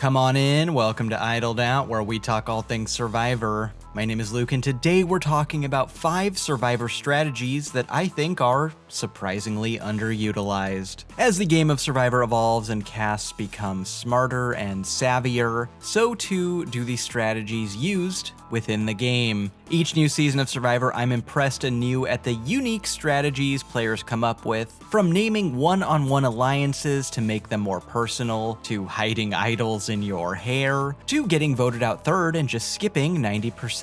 Come on in, welcome to Idled Out, where we talk all things Survivor. My name is Luke, and today we're talking about 5 Survivor strategies that I think are surprisingly underutilized. As the game of Survivor evolves and casts become smarter and savvier, so too do the strategies used within the game. Each new season of Survivor, I'm impressed anew at the unique strategies players come up with, from naming one-on-one alliances to make them more personal, to hiding idols in your hair, to getting voted out third and just skipping 90%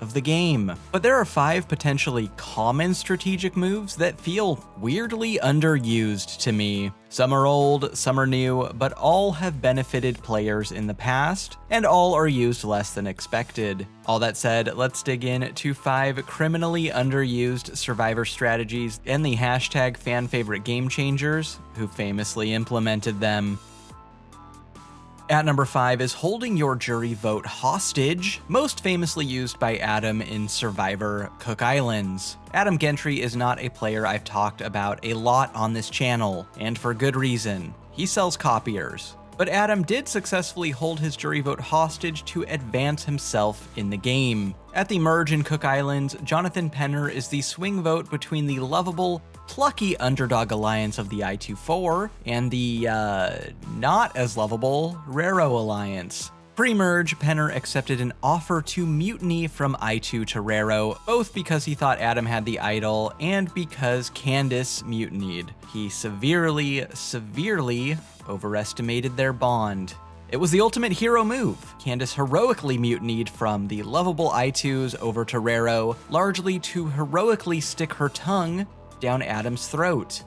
of the game. But there are 5 potentially common strategic moves that feel weirdly underused to me. Some are old, some are new, but all have benefited players in the past, and all are used less than expected. All that said, let's dig in to 5 criminally underused Survivor strategies and the hashtag fan-favorite game changers who famously implemented them. At number 5 is holding your jury vote hostage, most famously used by Adam in Survivor Cook Islands. Adam Gentry is not a player I've talked about a lot on this channel, and for good reason. He sells copiers. But Adam did successfully hold his jury vote hostage to advance himself in the game. At the merge in Cook Islands, Jonathan Penner is the swing vote between the lovable, plucky underdog alliance of the I-24 and the, not as lovable Rero alliance. Pre-merge, Penner accepted an offer to mutiny from I2 to Rero, both because he thought Adam had the idol and because Candace mutinied. He severely overestimated their bond. It was the ultimate hero move. Candace heroically mutinied from the lovable I2s over to Rero, largely to heroically stick her tongue down Adam's throat.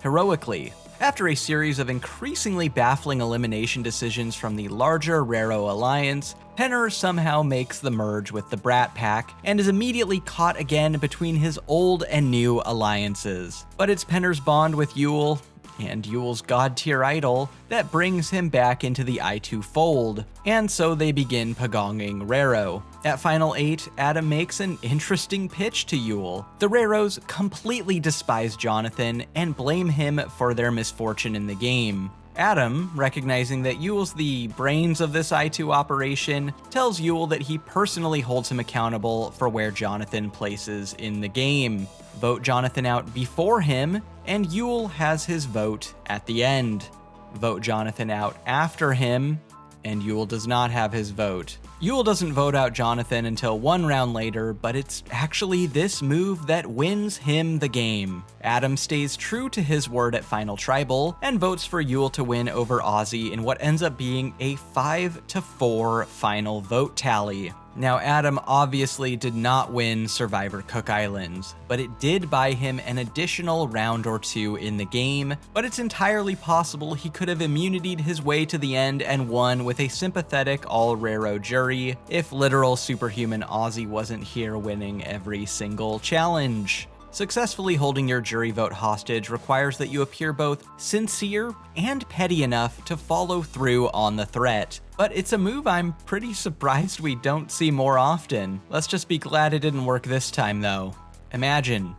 Heroically. After a series of increasingly baffling elimination decisions from the larger Rero alliance, Penner somehow makes the merge with the Brat Pack and is immediately caught again between his old and new alliances. But it's Penner's bond with Yul, and Yul's god-tier idol, that brings him back into the I2 fold, and so they begin pagonging Rero. At Final 8, Adam makes an interesting pitch to Yul. The Reros completely despise Jonathan and blame him for their misfortune in the game. Adam, recognizing that Yul's the brains of this I2 operation, tells Yul that he personally holds him accountable for where Jonathan places in the game. Vote Jonathan out before him, and Yul has his vote at the end. Vote Jonathan out after him, and Yul does not have his vote. Yul doesn't vote out Jonathan until 1 round later, but it's actually this move that wins him the game. Adam stays true to his word at Final Tribal and votes for Yul to win over Ozzy in what ends up being a 5-4 final vote tally. Now, Adam obviously did not win Survivor Cook Islands, but it did buy him an additional round or 2 in the game, but it's entirely possible he could have immunitied his way to the end and won with a sympathetic all-Rero jury if literal superhuman Ozzy wasn't here winning every single challenge. Successfully holding your jury vote hostage requires that you appear both sincere and petty enough to follow through on the threat. But it's a move I'm pretty surprised we don't see more often. Let's just be glad it didn't work this time though. Imagine,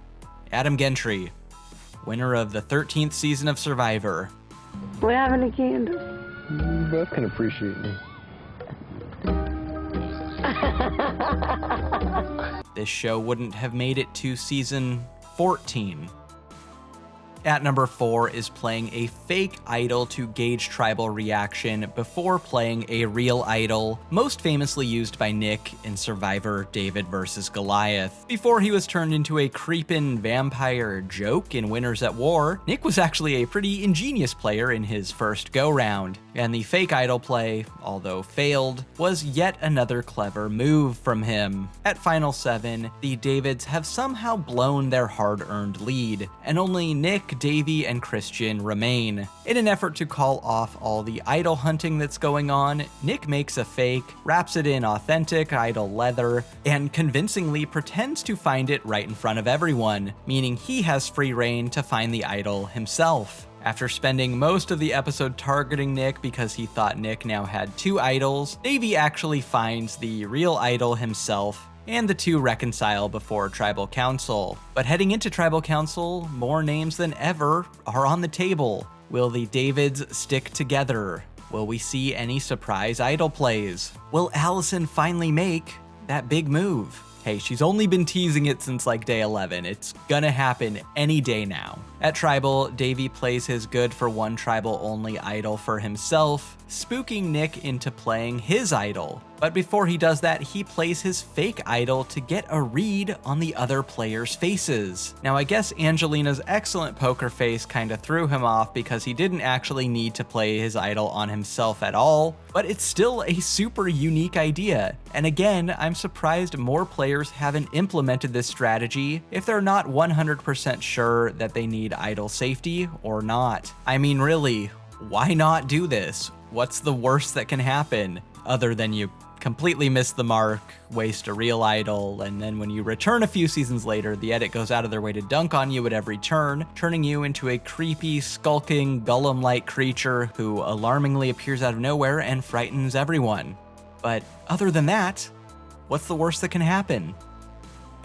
Adam Gentry, winner of the 13th season of Survivor. We have any candles? You both can appreciate me. This show wouldn't have made it to season 14. At number 4 is playing a fake idol to gauge tribal reaction before playing a real idol, most famously used by Nick in Survivor David vs. Goliath. Before he was turned into a creepin' vampire joke in Winners at War, Nick was actually a pretty ingenious player in his first go-round, and the fake idol play, although failed, was yet another clever move from him. At Final 7, the Davids have somehow blown their hard-earned lead, and only Nick, Davey, and Christian remain. In an effort to call off all the idol hunting that's going on, Nick makes a fake, wraps it in authentic idol leather, and convincingly pretends to find it right in front of everyone, meaning he has free reign to find the idol himself. After spending most of the episode targeting Nick because he thought Nick now had 2 idols, Davey actually finds the real idol himself, and the 2 reconcile before Tribal Council. But heading into Tribal Council, more names than ever are on the table. Will the Davids stick together? Will we see any surprise idol plays? Will Allison finally make that big move? Hey, she's only been teasing it since like day 11. It's gonna happen any day now. At Tribal, Davey plays his good for one tribal only idol for himself, spooking Nick into playing his idol. But before he does that, he plays his fake idol to get a read on the other players' faces. Now I guess Angelina's excellent poker face kinda threw him off because he didn't actually need to play his idol on himself at all, but it's still a super unique idea. And again, I'm surprised more players haven't implemented this strategy if they're not 100% sure that they need idol safety or not. I mean, really, why not do this? What's the worst that can happen other than you completely miss the mark, waste a real idol, and then when you return a few seasons later, the edit goes out of their way to dunk on you at every turn, turning you into a creepy, skulking, Gollum-like creature who alarmingly appears out of nowhere and frightens everyone. But other than that, what's the worst that can happen?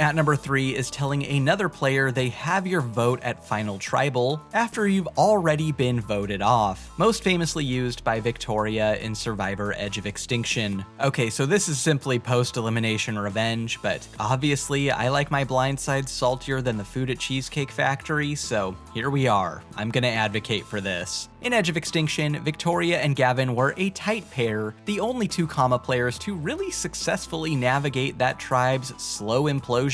At number 3 is telling another player they have your vote at Final Tribal after you've already been voted off, most famously used by Victoria in Survivor Edge of Extinction. Okay, so this is simply post-elimination revenge, but obviously I like my blindside saltier than the food at Cheesecake Factory, so here we are. I'm gonna advocate for this. In Edge of Extinction, Victoria and Gavin were a tight pair, the only two comma players to really successfully navigate that tribe's slow implosion,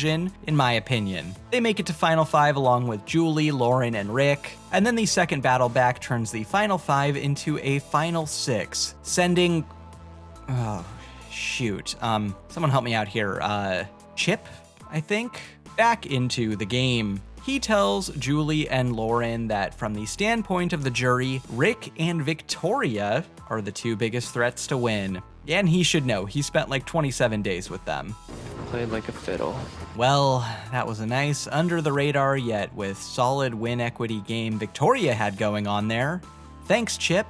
in my opinion. They make it to Final 5 along with Julie, Lauren, and Rick, and then the second battle back turns the Final 5 into a Final 6, sending... oh, shoot. Someone help me out here. Chip, I think? Back into the game. He tells Julie and Lauren that from the standpoint of the jury, Rick and Victoria are the two biggest threats to win. And he should know, he spent like 27 days with them. Played like a fiddle. Well, that was a nice under the radar yet with solid win equity game Victoria had going on there. Thanks, Chip.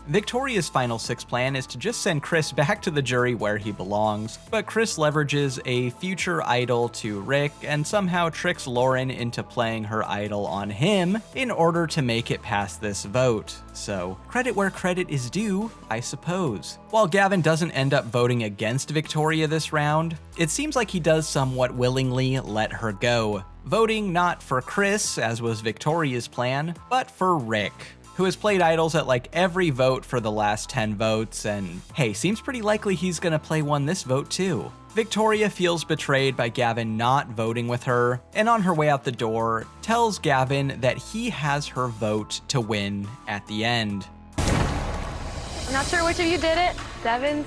Victoria's Final 6 plan is to just send Chris back to the jury where he belongs, but Chris leverages a future idol to Rick and somehow tricks Lauren into playing her idol on him in order to make it past this vote. So, credit where credit is due, I suppose. While Gavin doesn't end up voting against Victoria this round, it seems like he does somewhat willingly let her go, voting not for Chris, as was Victoria's plan, but for Rick, who has played idols at like every vote for the last 10 votes, and hey, seems pretty likely he's gonna play one this vote too. Victoria feels betrayed by Gavin not voting with her, and on her way out the door, tells Gavin that he has her vote to win at the end. I'm not sure which of you did it. Devin,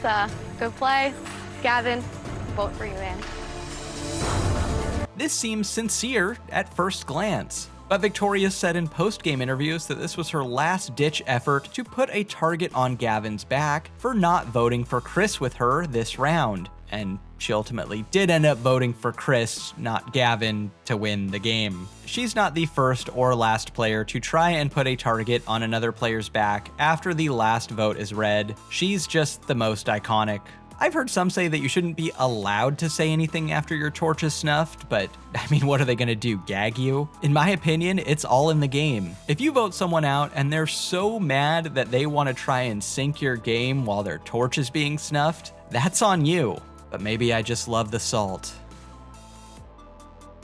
good play. Gavin, vote for you, man. This seems sincere at first glance, but Victoria said in post-game interviews that this was her last-ditch effort to put a target on Gavin's back for not voting for Chris with her this round. And she ultimately did end up voting for Chris, not Gavin, to win the game. She's not the first or last player to try and put a target on another player's back after the last vote is read. She's just the most iconic. I've heard some say that you shouldn't be allowed to say anything after your torch is snuffed, but I mean, what are they gonna do, gag you? In my opinion, it's all in the game. If you vote someone out and they're so mad that they wanna try and sink your game while their torch is being snuffed, that's on you. But maybe I just love the salt.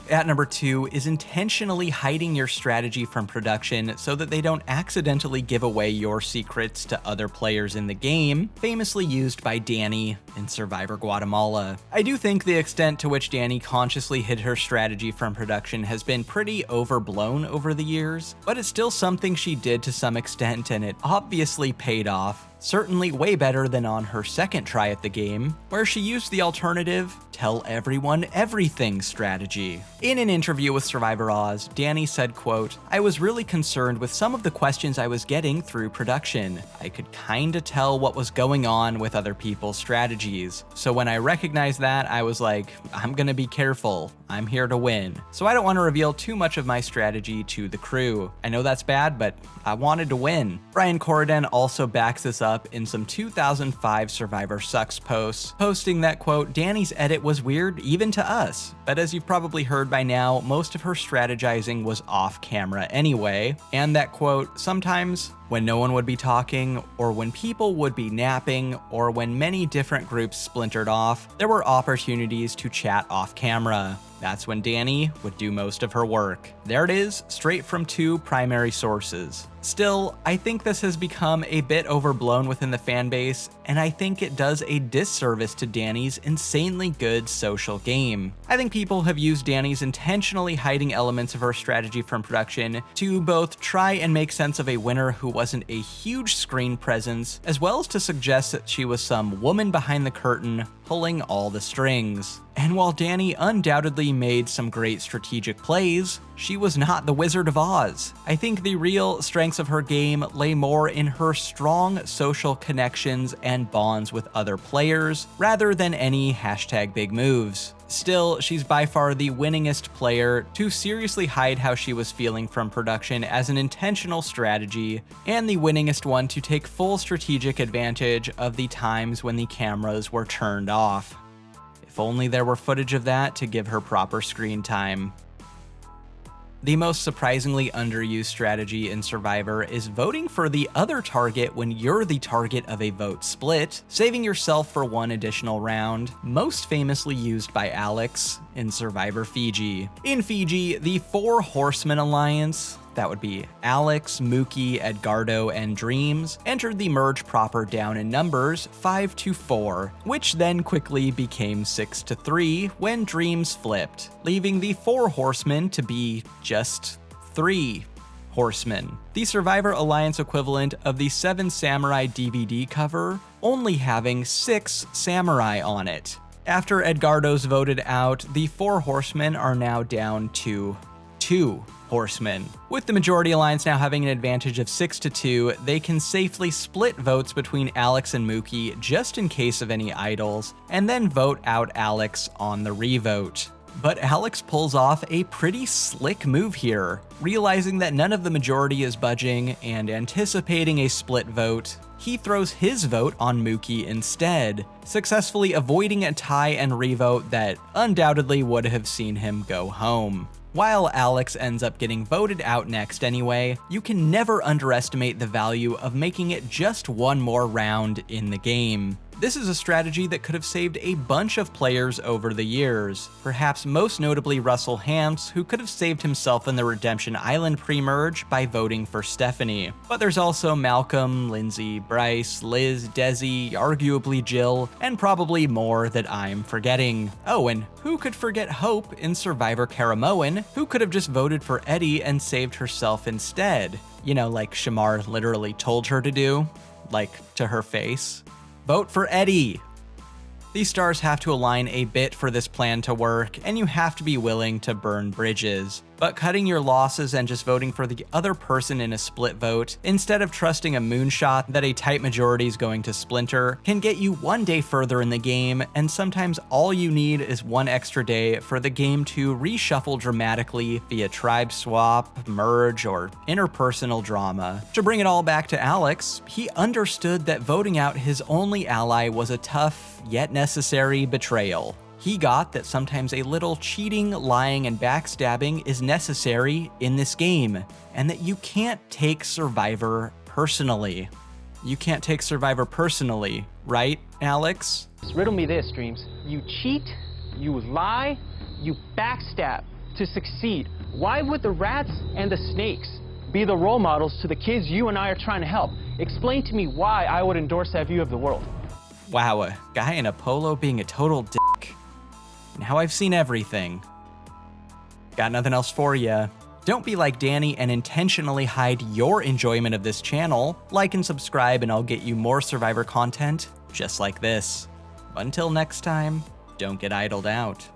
At number 2 is intentionally hiding your strategy from production so that they don't accidentally give away your secrets to other players in the game, famously used by Danny in Survivor Guatemala. I do think the extent to which Danny consciously hid her strategy from production has been pretty overblown over the years, but it's still something she did to some extent, and it obviously paid off. Certainly way better than on her second try at the game, where she used the alternative, tell everyone everything strategy. In an interview with Survivor Oz, Danny said, quote, "I was really concerned with some of the questions I was getting through production. I could kinda tell what was going on with other people's strategies. So when I recognized that, I was like, I'm gonna be careful. I'm here to win. So I don't want to reveal too much of my strategy to the crew. I know that's bad, but I wanted to win." Brian Corridan also backs this up in some 2005 Survivor Sucks posts, posting that, quote, "Danny's edit was weird even to us, but as you've probably heard by now, most of her strategizing was off camera anyway," and that, quote, "sometimes When no one would be talking, or when people would be napping, or when many different groups splintered off, there were opportunities to chat off camera. That's when Danny would do most of her work. There it is, straight from 2 primary sources. Still, I think this has become a bit overblown within the fanbase, and I think it does a disservice to Danny's insanely good social game. I think people have used Danny's intentionally hiding elements of her strategy from production to both try and make sense of a winner who wasn't a huge screen presence, as well as to suggest that she was some woman behind the curtain pulling all the strings. And while Danny undoubtedly made some great strategic plays, she was not the Wizard of Oz. I think the real strengths of her game lay more in her strong social connections and bonds with other players, rather than any #big moves. Still, she's by far the winningest player to seriously hide how she was feeling from production as an intentional strategy, and the winningest one to take full strategic advantage of the times when the cameras were turned off. If only there were footage of that to give her proper screen time. The most surprisingly underused strategy in Survivor is voting for the other target when you're the target of a vote split, saving yourself for one additional round, most famously used by Alex in Survivor Fiji. In Fiji, the 4 Horsemen Alliance, that would be Alex, Mookie, Edgardo, and Dreams, entered the merge proper down in numbers 5-4, which then quickly became 6-3 when Dreams flipped, leaving the 4 Horsemen to be just 3 Horsemen. The Survivor Alliance equivalent of the 7 Samurai DVD cover, only having 6 samurai on it. After Edgardo's voted out, the 4 Horsemen are now down to 2 Horsemen. With the majority alliance now having an advantage of 6-2, they can safely split votes between Alex and Mookie just in case of any idols, and then vote out Alex on the revote. But Alex pulls off a pretty slick move here. Realizing that none of the majority is budging and anticipating a split vote, he throws his vote on Mookie instead, successfully avoiding a tie and revote that undoubtedly would have seen him go home. While Alex ends up getting voted out next anyway, you can never underestimate the value of making it just one more round in the game. This is a strategy that could have saved a bunch of players over the years, perhaps most notably Russell Hantz, who could have saved himself in the Redemption Island pre-merge by voting for Stephanie. But there's also Malcolm, Lindsay, Bryce, Liz, Desi, arguably Jill, and probably more that I'm forgetting. Oh, and who could forget Hope in Survivor Karamoan, who could have just voted for Eddie and saved herself instead? You know, like Shamar literally told her to do, like to her face. Vote for Eddie! These stars have to align a bit for this plan to work, and you have to be willing to burn bridges. But cutting your losses and just voting for the other person in a split vote, instead of trusting a moonshot that a tight majority is going to splinter, can get you one day further in the game, and sometimes all you need is one extra day for the game to reshuffle dramatically via tribe swap, merge, or interpersonal drama. To bring it all back to Alex, he understood that voting out his only ally was a tough, yet necessary betrayal. He got that sometimes a little cheating, lying, and backstabbing is necessary in this game, and that you can't take Survivor personally. You can't take Survivor personally, right, Alex? Riddle me this, Dreams. You cheat, you lie, you backstab to succeed. Why would the rats and the snakes be the role models to the kids you and I are trying to help? Explain to me why I would endorse that view of the world. Wow, a guy in a polo being a total dick. Now I've seen everything. Got nothing else for ya. Don't be like Danny and intentionally hide your enjoyment of this channel. Like and subscribe and I'll get you more Survivor content just like this. Until next time, don't get idled out.